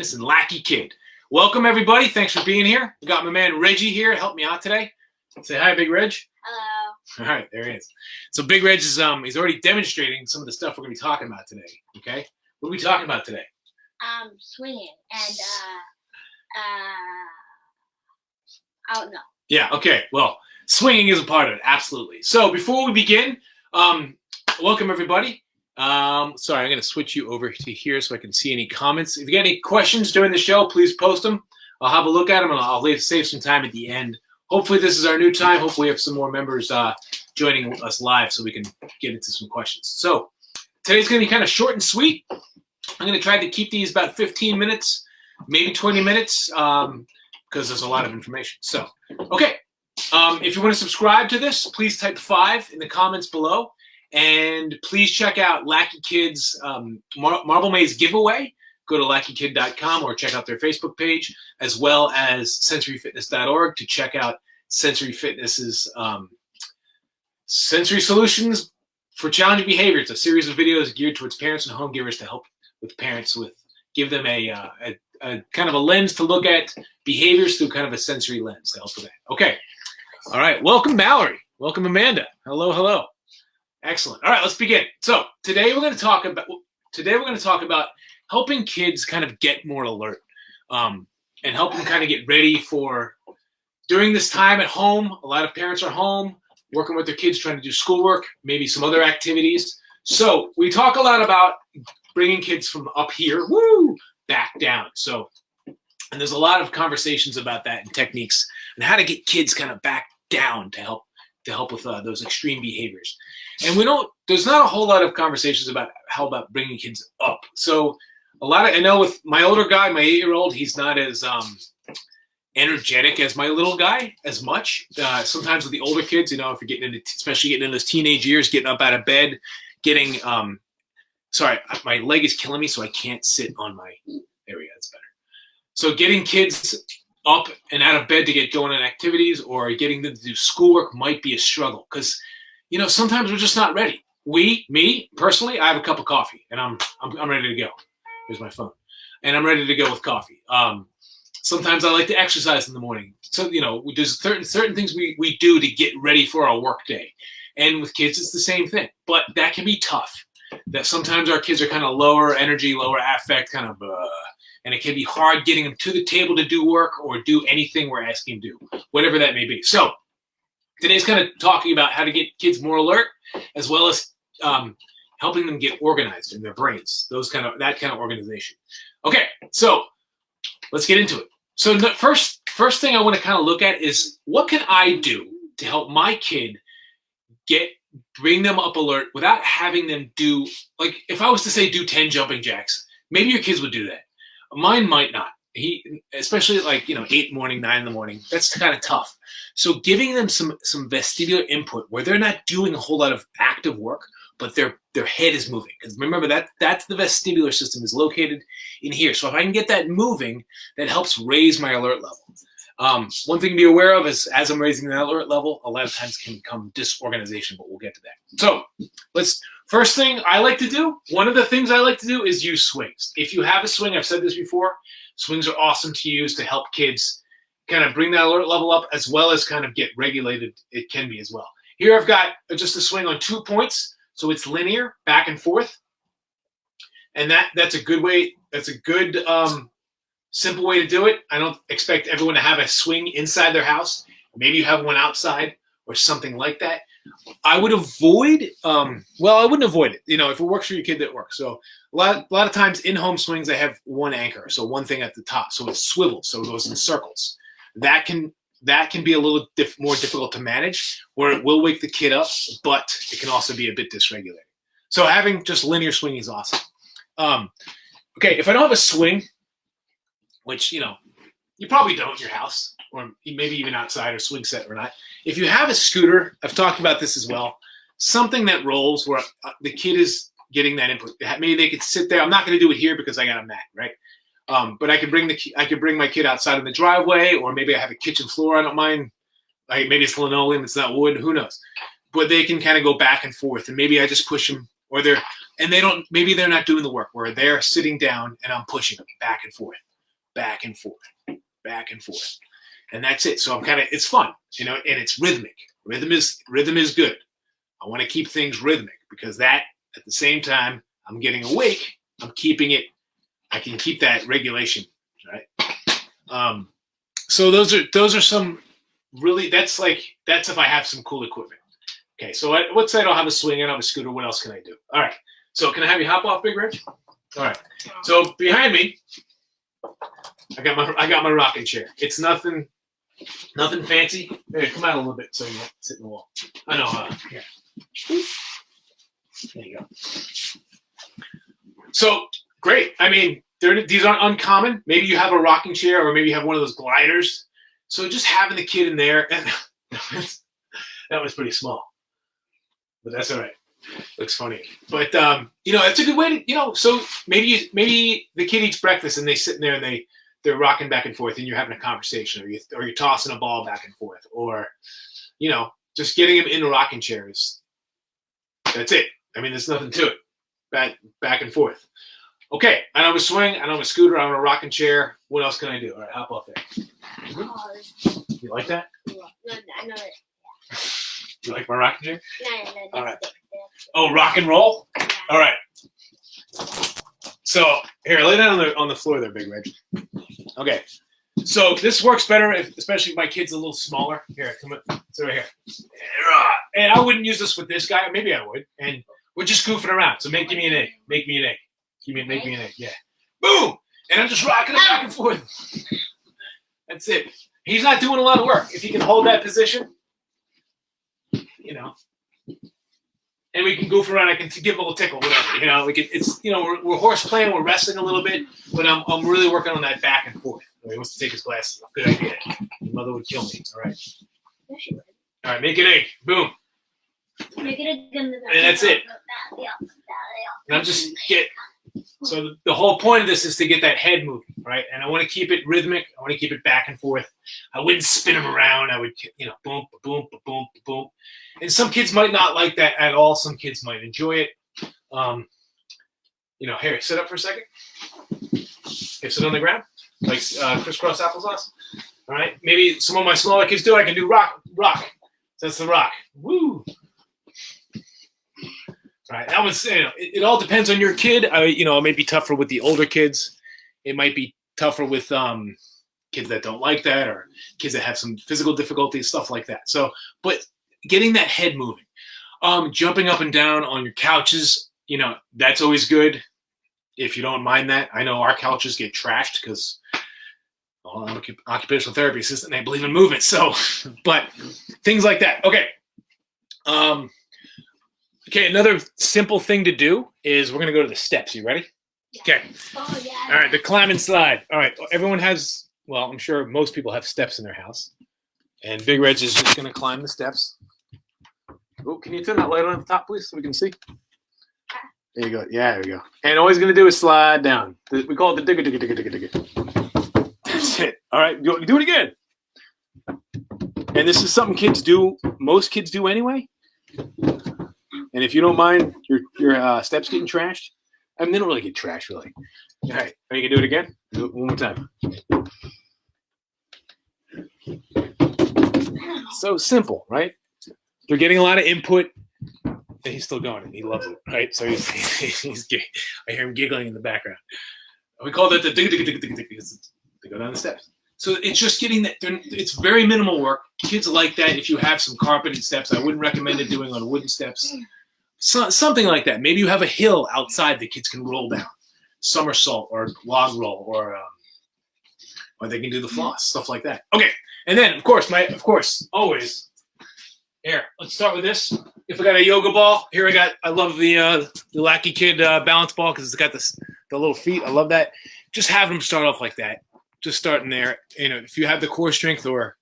Fitness and Lackey Kid. Welcome, everybody. Thanks for being here. We got my man Reggie here to help me out today. Say hi, Big Reg. Hello. All right, there he is. So Big Reg is he's already demonstrating some of the stuff we're going to be talking about today. Okay, what are we talking about today? Swinging and I don't know. Yeah. Okay. Well, swinging is a part of it. Absolutely. So before we begin, welcome everybody. Sorry, I'm going to switch you over to here so I can see any comments. If you got any questions during the show, please post them. I'll have a look at them and I'll save some time at the end. Hopefully this is our new time. Hopefully we have some more members joining us live so we can get into some questions. So today's going to be kind of short and sweet. I'm going to try to keep these about 15 minutes, maybe 20 minutes, because there's a lot of information. So, okay. If you want to subscribe to this, please type 5 in the comments below. And please check out Lackey Kid's Marble Maze giveaway. Go to lackykid.com or check out their Facebook page, as well as sensoryfitness.org to check out Sensory Fitness's Sensory Solutions for Challenging Behavior. It's a series of videos geared towards parents and home givers to help with parents give them a kind of a lens to look at behaviors through kind of a sensory lens to help with that. Okay. All right. Welcome, Mallory. Welcome, Amanda. Hello, hello. Excellent. All right, let's begin. So today we're going to talk about helping kids kind of get more alert, and help them kind of get ready for during this time at home. A lot of parents are home working with their kids, trying to do schoolwork, maybe some other activities. So we talk a lot about bringing kids from up here, back down. So, and there's a lot of conversations about that and techniques and how to get kids kind of back down to help with those extreme behaviors. And there's not a whole lot of conversations about how about bringing kids up. So I know with my older guy, my 8-year-old, he's not as energetic as my little guy as much. Sometimes with the older kids, if you're especially getting in those teenage years, getting up out of bed, sorry, my leg is killing me, so I can't sit on there we go, that's better. So getting kids up and out of bed to get going on activities or getting them to do schoolwork might be a struggle because, sometimes we're just not ready. Me personally, I have a cup of coffee and I'm ready to go. Here's my phone. And I'm ready to go with coffee. Sometimes I like to exercise in the morning. So, there's certain things we do to get ready for our work day. And with kids, it's the same thing. But that can be tough. That sometimes our kids are kind of lower energy, lower affect, kind of and it can be hard getting them to the table to do work or do anything we're asking them to do, whatever that may be. So today's kind of talking about how to get kids more alert, as well as helping them get organized in their brains, that kind of organization. Okay, so let's get into it. So the first thing I want to kind of look at is what can I do to help my kid bring them up alert without having them do, like if I was to say do 10 jumping jacks, maybe your kids would do that. Mine might not. Especially like, 8 in the morning, 9 in the morning, that's kind of tough. So giving them some vestibular input where they're not doing a whole lot of active work, but their head is moving. Because remember that's the vestibular system is located in here. So if I can get that moving, that helps raise my alert level. One thing to be aware of is as I'm raising that alert level, a lot of times can come disorganization, but we'll get to that. So first thing I like to do, one of the things I like to do is use swings. If you have a swing, I've said this before, swings are awesome to use to help kids kind of bring that alert level up as well as kind of get regulated. It can be as well. Here I've got just a swing on 2 points. So it's linear back and forth. And that's a good way. That's a good simple way to do it. I don't expect everyone to have a swing inside their house. Maybe you have one outside or something like that. I would avoid, I wouldn't avoid it. If it works for your kid, that works. So a lot of times in-home swings, they have one anchor. So one thing at the top. So it swivels. So it goes in circles. That can be a little more difficult to manage where it will wake the kid up, but it can also be a bit dysregulating. So having just linear swing is awesome. Okay, if I don't have a swing, which, you probably don't in your house or maybe even outside or swing set or not. If you have a scooter, I've talked about this as well, something that rolls where the kid is getting that input. Maybe they could sit there. I'm not going to do it here because I got a mat, right? But I could bring my kid outside in the driveway, or maybe I have a kitchen floor. I don't mind. Maybe it's linoleum. It's not wood. Who knows? But they can kind of go back and forth, and maybe I just push them, maybe they're not doing the work where they're sitting down and I'm pushing them back and forth. back and forth, back and forth. And that's it. So it's fun, and it's rhythmic. Rhythm is good. I want to keep things rhythmic because that at the same time I'm getting awake, I'm keeping it, I can keep that regulation, right? So those are some really, that's if I have some cool equipment. Okay, so let's say I don't have a swing, I don't have a scooter, what else can I do? All right, so can I have you hop off, Big Reg? All right, so behind me, I got my rocking chair. It's nothing fancy. Here, come out a little bit so you won't sit in the wall. I know, here. There you go. So, great. I mean, these aren't uncommon. Maybe you have a rocking chair or maybe you have one of those gliders. So just having the kid in there, and that was pretty small. But that's all right. Looks funny. But, it's a good way to, so maybe the kid eats breakfast and they sit in there and they're rocking back and forth and you're having a conversation or you're tossing a ball back and forth or, just getting him in a rocking chair that's it. I mean, there's nothing to it. Back and forth. Okay, I don't have a swing, I don't have a scooter, I don't have a rocking chair. What else can I do? All right, hop off there. You like that? No, I know it. You like my rocking chair? No. All right. Oh, rock and roll? All right. So here, lay down on the floor there, Big Reg. Okay. So this works better, especially if my kid's a little smaller. Here, come on. It's right here. And I wouldn't use this with this guy. Maybe I would. And we're just goofing around. So give me an egg. Make me an egg. Make me an egg. Yeah. Boom. And I'm just rocking it back and forth. That's it. He's not doing a lot of work. If he can hold that position, and we can goof around. I can give him a little tickle, whatever. We're horse playing, we're wrestling a little bit, but I'm really working on that back and forth. He wants to take his glasses off. Good idea. Your mother would kill me. All right. All right, make an egg. Boom. Make it a and that's it. And I'm just so the whole point of this is to get that head moving, right? And I want to keep it rhythmic. I want to keep it back and forth. I wouldn't spin him around. I would, boom, boom, boom, boom. And some kids might not like that at all. Some kids might enjoy it. Here, sit up for a second. Here, sit on the ground, like crisscross applesauce. All right. Maybe some of my smaller kids do. I can do rock. That's the rock. Woo. All right. That was, it all depends on your kid. It may be tougher with the older kids. It might be tougher with kids that don't like that or kids that have some physical difficulties, stuff like that. So, but getting that head moving, jumping up and down on your couches, that's always good. If you don't mind that. I know our couches get trashed because I'm an occupational therapy assistant and I believe in movement. So, but things like that. Okay. Okay, another simple thing to do is we're going to go to the steps. You ready? Yeah. Okay. Oh, yeah. All right, the climb and slide. All right, everyone has, well, I'm sure most people have steps in their house. And Big Reg is just going to climb the steps. Oh, can you turn that light on at the top, please, so we can see? There you go. Yeah, there you go. And all he's going to do is slide down. We call it the digger. That's it. All right, do it again. And this is something most kids do anyway. And if you don't mind your steps getting trashed, I mean, they don't really get trashed, really. All right, are you going to do it again? Do it one more time. So simple, right? They're getting a lot of input. And he's still going, and he loves it, right? So he's I hear him giggling in the background. We call that the because they go down the steps. So it's just getting that. It's very minimal work. Kids like that. If you have some carpeted steps, I wouldn't recommend it doing on wooden steps. Something like that. Maybe you have a hill outside the kids can roll down, somersault or log roll, or they can do the floss, stuff like that. Okay, and then of course, always. Here, let's start with this. If I got a yoga ball, here I love the Lackey Kid balance ball because it's got the little feet. I love that. Just have them start off like that. Just starting there. If you have the core strength or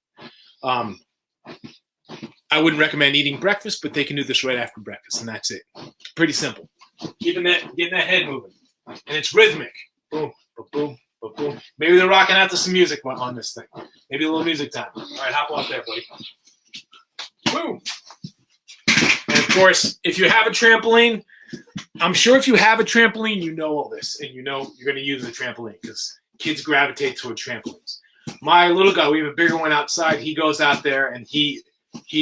I wouldn't recommend eating breakfast, but they can do this right after breakfast, and that's it. Pretty simple. Getting that head moving. And it's rhythmic. Boom, boom, boom, boom. Maybe they're rocking out to some music on this thing. Maybe a little music time. All right, hop off there, buddy. Boom. And of course, if you have a trampoline, I'm sure if you have a trampoline, you know all this, and you know you're going to use the trampoline because kids gravitate toward trampolines. My little guy, we have a bigger one outside. He goes out there and he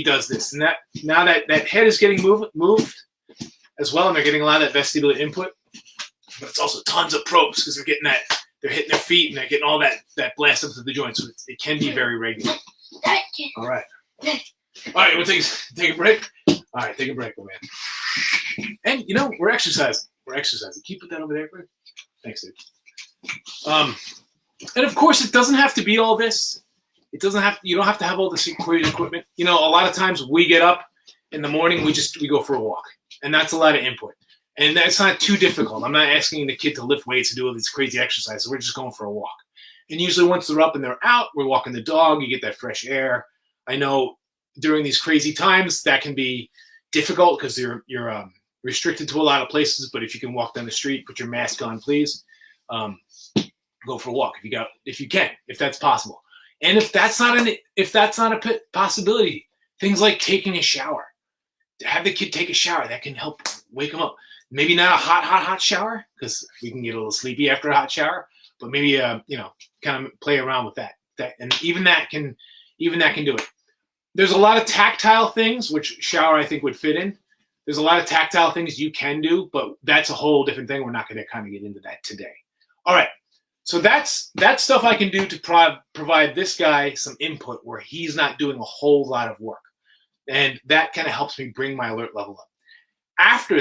does this. And now that head is getting moved as well, and they're getting a lot of that vestibular input. But it's also tons of probes because they're hitting their feet and they're getting all that blast up to the joints. So it can be very regular. All right. All right, we'll take a break. All right, take a break, my man. And we're exercising. Keep that over there, Greg. Thanks, dude. And of course, it doesn't have to be all this. You don't have to have all this crazy equipment. A lot of times we get up in the morning, we go for a walk, and that's a lot of input. And that's not too difficult. I'm not asking the kid to lift weights and do all these crazy exercises. We're just going for a walk. And usually once they're up and they're out, we're walking the dog. You get that fresh air. I know during these crazy times that can be difficult because you're restricted to a lot of places. But if you can walk down the street, put your mask on, please. Go for a walk if you can, if that's possible. And if that's not a possibility, things like taking a shower. To have the kid take a shower, that can help wake them up. Maybe not a hot shower because we can get a little sleepy after a hot shower, but maybe kind of play around with that. And even that can do it. There's a lot of tactile things which shower I think would fit in. There's a lot of tactile things you can do, but that's a whole different thing. We're not going to kind of get into that today. All right. So that's stuff I can do to provide this guy some input where he's not doing a whole lot of work. And that kind of helps me bring my alert level up. After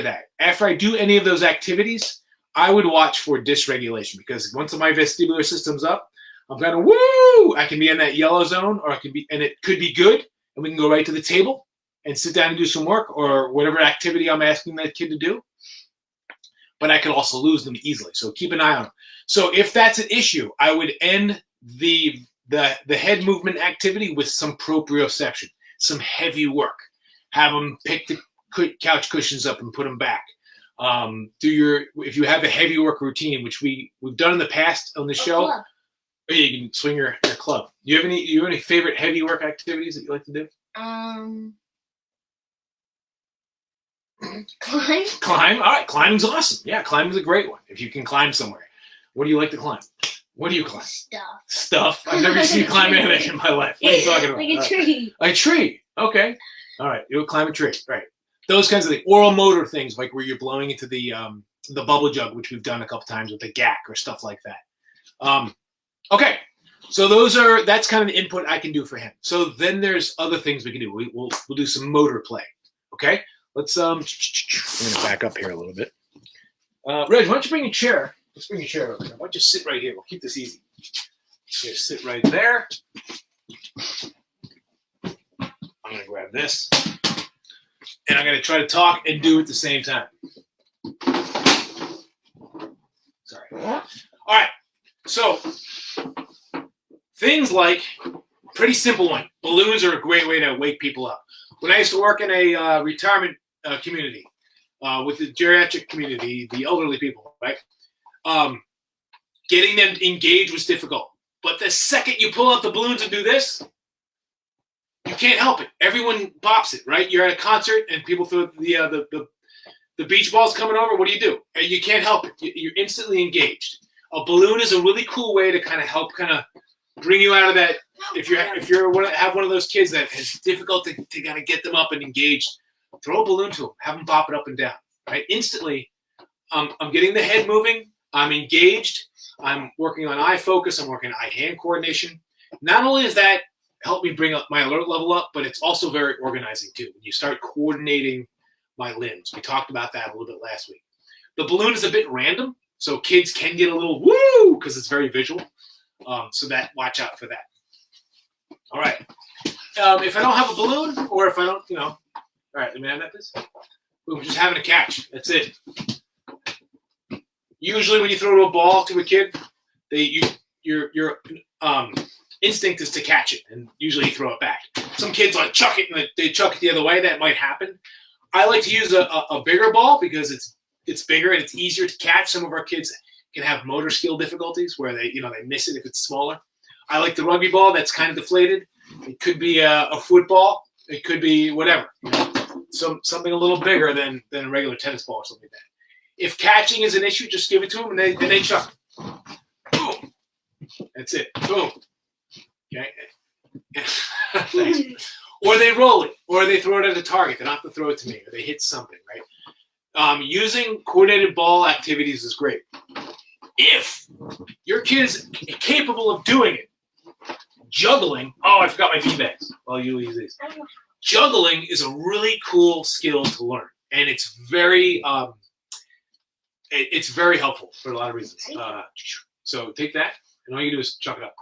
I do any of those activities, I would watch for dysregulation because once my vestibular system's up, I'm kind of woo! I can be in that yellow zone, or it could be good, and we can go right to the table and sit down and do some work or whatever activity I'm asking that kid to do. But I could also lose them easily, so keep an eye on them. So if that's an issue, I would end the head movement activity with some proprioception, some heavy work. Have them pick the couch cushions up and put them back. If you have a heavy work routine, which we've done in the past on the show, you can swing your club. Do you have any favorite heavy work activities that you like to do? Climb. All right, climbing's awesome. Yeah, climbing's a great one. If you can climb somewhere. What do you like to climb? What do you climb? Stuff. I've never seen you climb anything in my life. What are you talking about? Like a tree. A tree. Okay. All right. You'll climb a tree. Right. Those kinds of things. Oral motor things, like where you're blowing into the bubble jug, which we've done a couple times with the GAC or stuff like that. Okay. So that's kind of the input I can do for him. So then there's other things we can do. We'll do some motor play. Okay. Let's back up here a little bit. Reg, why don't you bring a chair? Let's bring a chair over here. Why don't you sit right here? We'll keep this easy. Here, sit right there. I'm going to grab this. And I'm going to try to talk and do at the same time. Sorry. All right. So, things like, pretty simple one. Balloons are a great way to wake people up. When I used to work in a retirement community with the geriatric community, the elderly people, right? Getting them engaged was difficult. But the second you pull out the balloons and do this, you can't help it. Everyone pops it, right? You're at a concert and people throw the beach balls coming over. What do? And you can't help it. You're instantly engaged. A balloon is a really cool way to kind of bring you out of that. If you have one of those kids that is difficult to kind of get them up and engaged, throw a balloon to them. Have them pop it up and down, right? Instantly, I'm getting the head moving. I'm engaged. I'm working on eye focus. I'm working on eye-hand coordination. Not only does that help me bring up my alert level up, but it's also very organizing too. When you start coordinating my limbs. We talked about that a little bit last week. The balloon is a bit random, so kids can get a little woo because it's very visual. So watch out for that. All right. If I don't have a balloon, or if I don't, all right, let me have that, please. Boom, just having a catch. That's it. Usually when you throw a ball to a kid, your instinct is to catch it, and usually you throw it back. Some kids like chuck it, and they chuck it the other way. That might happen. I like to use a bigger ball because it's bigger and it's easier to catch. Some of our kids can have motor skill difficulties where they miss it if it's smaller. I like the rugby ball that's kind of deflated. It could be a football. It could be whatever. Something a little bigger than a regular tennis ball or something like that. If catching is an issue, just give it to them and then they chuck it. Boom. That's it. Boom. Okay. Thanks. Or they roll it, or they throw it at a target. They don't have to throw it to me, or they hit something, right? Using coordinated ball activities is great. If your kid is capable of doing it, juggling. Oh, I forgot my beanbags. Well, you use these. Juggling is a really cool skill to learn, and it's very helpful for a lot of reasons. So take that, and all you do is chuck it up.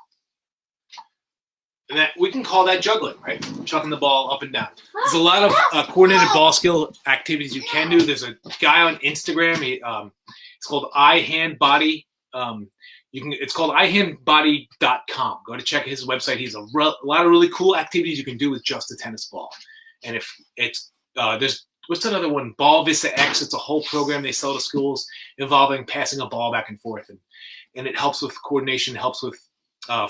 And that we can call that juggling, right? Chucking the ball up and down. There's a lot of coordinated ball skill activities you can do. There's a guy on Instagram. It's called Eye Hand Body. It's called eyehandbody.com. Go to check his website. He's a lot of really cool activities you can do with just a tennis ball. And if it's there's what's another one? Ball Vista X. It's a whole program they sell to schools involving passing a ball back and forth, and it helps with coordination, helps with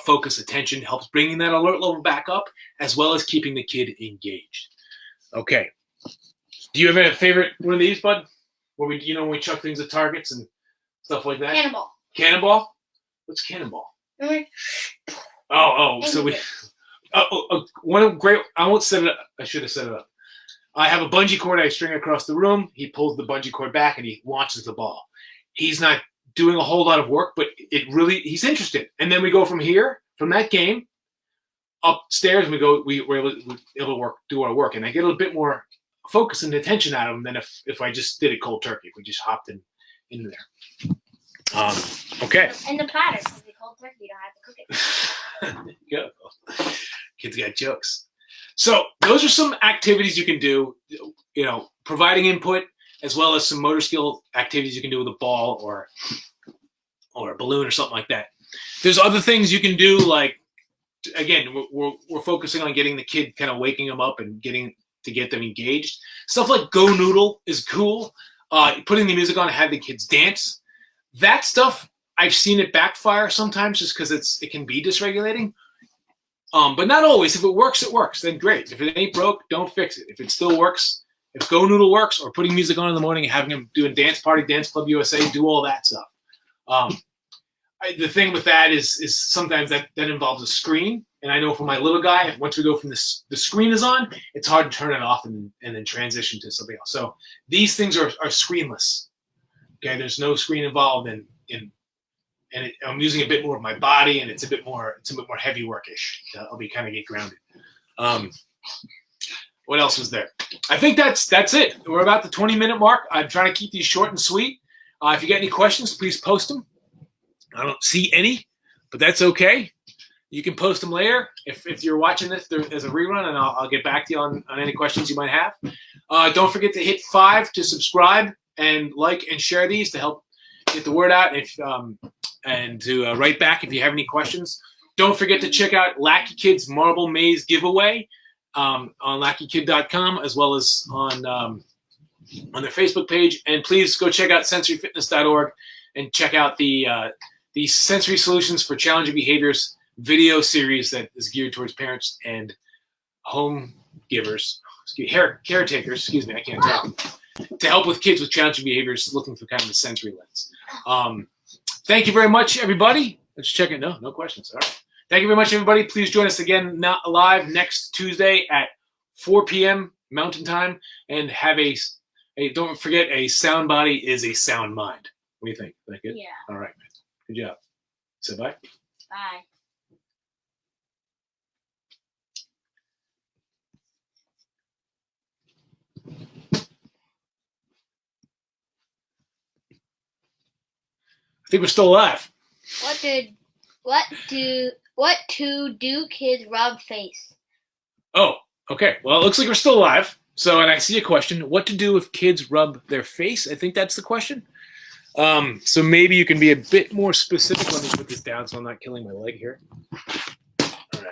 focus, attention, helps bringing that alert level back up, as well as keeping the kid engaged. Okay. Do you have a favorite one of these, bud? Where when we chuck things at targets and stuff like that? Cannonball. Cannonball? What's cannonball? So one great. I won't set it up. I should have set it up. I have a bungee cord I string across the room. He pulls the bungee cord back and he launches the ball. He's not doing a whole lot of work, but he's interested. And then we go from that game, upstairs, and we're able to do our work. And I get a little bit more focus and attention out of him than if I just did it cold turkey, if we just hopped into there. Okay. And the platter, because the cold turkey, you don't have to cook it. There you go. Kids got jokes. So those are some activities you can do, providing input, as well as some motor skill activities you can do with a ball or a balloon or something like that. There's other things you can do, like, again, we're focusing on getting the kid, kind of waking them up and get them engaged. Stuff like Go Noodle is cool. Putting the music on and having the kids dance. That stuff, I've seen it backfire sometimes just because it can be dysregulating. But not always. If it works, then great. If it ain't broke, don't fix it. If it still works, if Go Noodle works, or putting music on in the morning and having them doing Dance Party, Dance Club USA, do all that stuff. The thing with that is sometimes that involves a screen. And I know for my little guy, once we go from the screen is on, it's hard to turn it off and then transition to something else. So these things are screenless. Okay, there's no screen involved I'm using a bit more of my body, and it's a bit more heavy workish. I'll be kind of get grounded. What else was there? I think that's it. We're about the 20-minute mark. I'm trying to keep these short and sweet. If you get any questions, please post them. I don't see any, but that's okay. You can post them later if you're watching this as a rerun, and I'll get back to you on any questions you might have. Don't forget to hit 5 to subscribe and like and share these to help get the word out. And to write back if you have any questions. Don't forget to check out Lackey Kid's Marble Maze giveaway on LackeyKid.com, as well as on their Facebook page. And please go check out sensoryfitness.org and check out the Sensory Solutions for Challenging Behaviors video series that is geared towards parents and home givers, caretakers, excuse me, I can't talk, to help with kids with challenging behaviors looking through kind of a sensory lens. Thank you very much, everybody. Let's check it. No questions. All right. Thank you very much, everybody. Please join us again live next Tuesday at 4 p.m. Mountain Time. And have don't forget, a sound body is a sound mind. What do you think? Is that good? Yeah. All right, man. Good job. Say bye. Bye. I think we're still alive. What to do kids rub face? Oh, okay. Well, it looks like we're still alive. So, and I see a question. What to do if kids rub their face? I think that's the question. So maybe you can be a bit more specific. Let me put this down so I'm not killing my leg here. All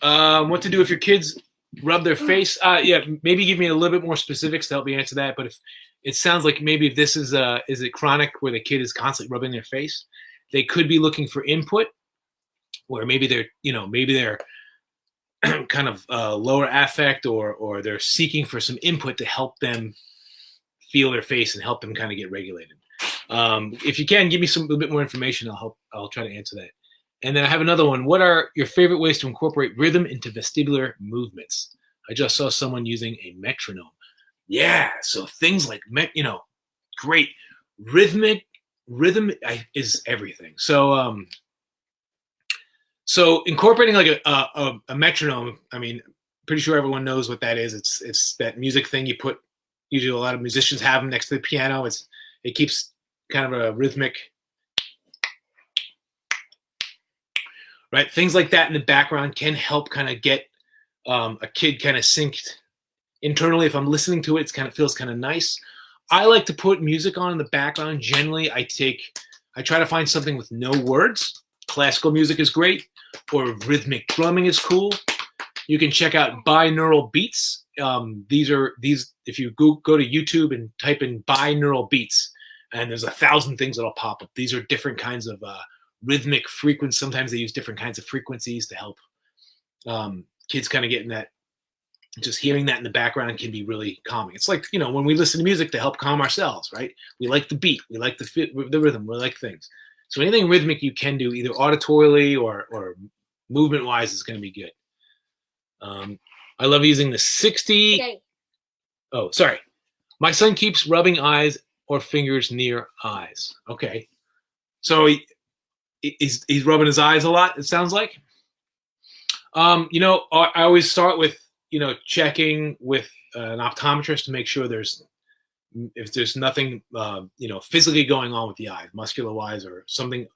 right. What to do if your kids rub their face? Yeah, maybe give me a little bit more specifics to help me answer that. But if it sounds like maybe this is it chronic where the kid is constantly rubbing their face, they could be looking for input, where maybe they're kind of lower affect, or they're seeking for some input to help them feel their face and help them kind of get regulated. If you can, give me a little bit more information. I'll try to answer that. And then I have another one. What are your favorite ways to incorporate rhythm into vestibular movements? I just saw someone using a metronome. Yeah, so things like great rhythm is everything. So incorporating like a metronome. I mean, pretty sure everyone knows what that is. It's that music thing you put. Usually, a lot of musicians have them next to the piano. It keeps kind of a rhythmic. Right, things like that in the background can help kind of get a kid kind of synced internally. If I'm listening to it, it feels kind of nice. I like to put music on in the background. Generally, I try to find something with no words. Classical music is great, or rhythmic drumming is cool. You can check out binaural beats. These if you go to YouTube and type in binaural beats, and there's 1,000 things that'll pop up. These are different kinds of rhythmic frequencies. Sometimes they use different kinds of frequencies to help kids kind of get in that. Just hearing that in the background can be really calming. It's like, when we listen to music to help calm ourselves, right? We like the beat, we like the rhythm, we like things. So anything rhythmic you can do either auditorily or movement wise is going to be good. I love using the 60. Okay. Oh, sorry. My son keeps rubbing eyes or fingers near eyes. Okay. So he's rubbing his eyes a lot, it sounds like. I always start with, checking with an optometrist to make sure if there's nothing, physically going on with the eye, muscular-wise or something.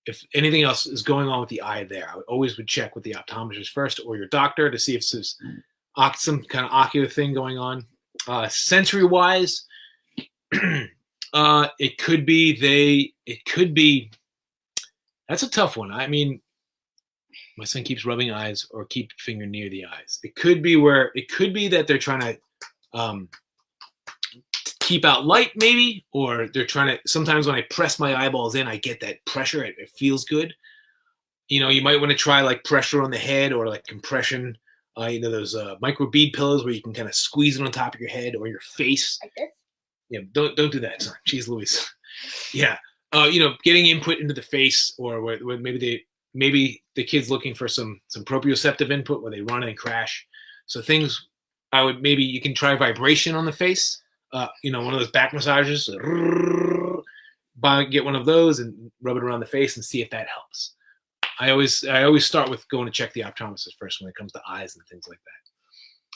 If anything else is going on with the eye there, I always would check with the optometrist first or your doctor to see if there's some kind of ocular thing going on. Sensory-wise, it could be, that's a tough one. I mean, my son keeps rubbing eyes or keep finger near the eyes. It could be that they're trying to keep out light maybe, or they're trying to, sometimes when I press my eyeballs in, I get that pressure. It feels good. You might want to try like pressure on the head or like compression. Those micro bead pillows where you can kind of squeeze it on top of your head or your face. Like this? Yeah, don't do that. Jeez Louise. Yeah. Getting input into the face or where maybe the kid's looking for some proprioceptive input where they run and crash. So things you can try vibration on the face. One of those back massages. Get one of those and rub it around the face and see if that helps. I always start with going to check the optometrist first when it comes to eyes and things like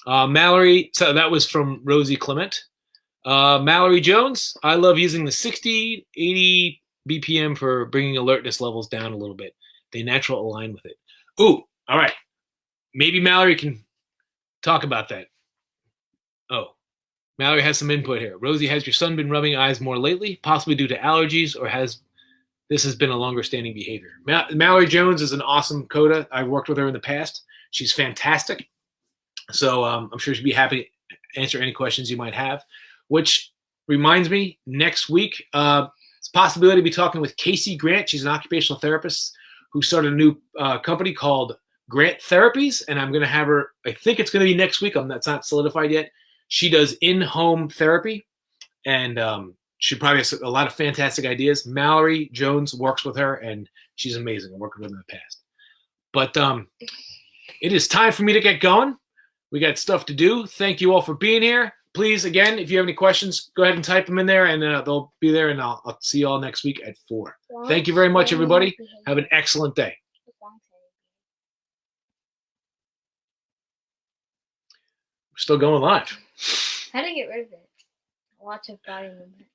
that. Mallory, so that was from Rosie Clement. Mallory Jones, I love using the 60, 80 BPM for bringing alertness levels down a little bit. They naturally align with it. Ooh, all right. Maybe Mallory can talk about that. Oh, Mallory has some input here. Rosie, has your son been rubbing eyes more lately, possibly due to allergies, or has been a longer standing behavior? Mallory Jones is an awesome coda. I've worked with her in the past. She's fantastic. So I'm sure she'd be happy to answer any questions you might have, which reminds me, next week, it's a possibility to be talking with Casey Grant. She's an occupational therapist who started a new company called Grant Therapies, and I'm going to have her, I think it's going to be next week. That's not solidified yet. She does in-home therapy, and she probably has a lot of fantastic ideas. Mallory Jones works with her, and she's amazing. I worked with her in the past. But it is time for me to get going. We got stuff to do. Thank you all for being here. Please, again, if you have any questions, go ahead and type them in there, and they'll be there, and I'll see you all next week at 4. Thank you very much, everybody. Have an excellent day. We're still going live. How to get rid of it? Watch a body movement.